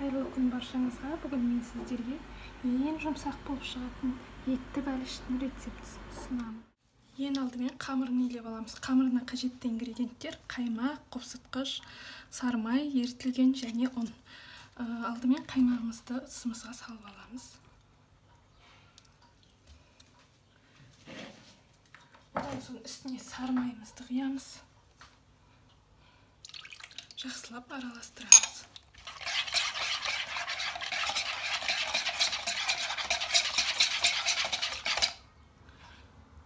Қайырлы күн баршаңызға. Бүгін мен сіздерге ең жұмсақ болып шығатын етті бәліштің рецептісін ұсынамын. Ең алдымен қамырын илеп аламыз. Қамырына қажетті ингредиенттер: қаймақ, қопсытқыш, сары май, ерітілген және ұн. Алдымен қаймағымызды ысымызға салып аламыз. Одан соң үстіне сары майымызды құямыз. Жақсылап араластырамыз.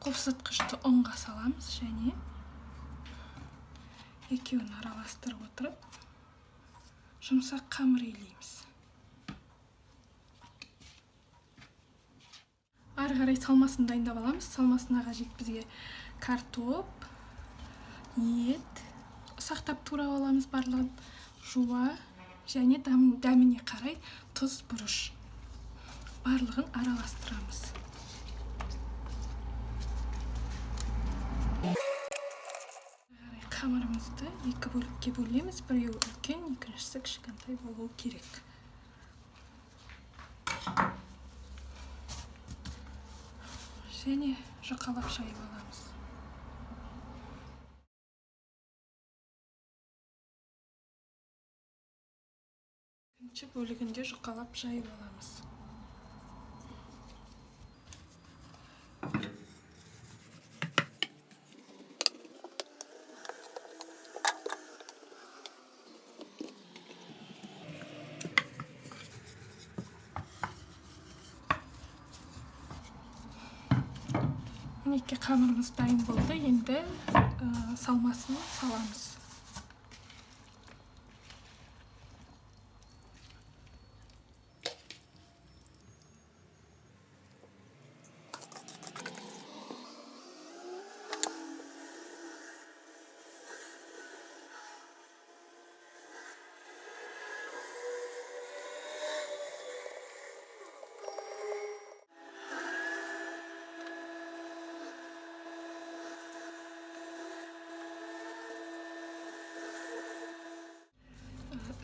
Қопсытқышты ұнға саламыз және екеуін араластырып отырып жұмсақ қамыр илейміз. Ары қарай салмасын дайындап аламыз. Салмасына қажет бізге картоп, ет, ұсақтап турап аламыз барлығын, жуа және дәміне қарай тұз, бұрыш. Барлығын араластырамыз. Қамырымызды екі бөлікке бөлеміз. Біреуі үлкен, екіншісі кішкентай болуы керек. Және жұқалап жайып аламыз. Екінші бөлігінде жұқалап жайып аламыз. Мінекей қамырымыз дайын болды. Енді салмасын саламыз.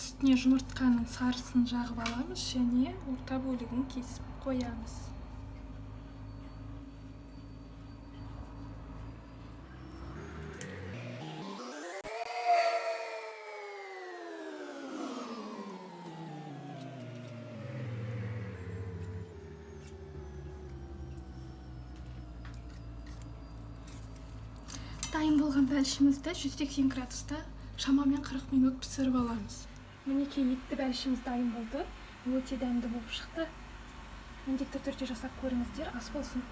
Үстіне жұмыртқаның сарысын жағып аламыз және орта бөлігін кесіп қоямыз. Дайын болған бәлішімізді 180 градуста шамамен 40 минут пісіріп аламыз. Мінекей етті бәлішіміз дайын болды. Өте дәмді болып шықты. Міндетті түрде жасап көріңіздер, ас болсын.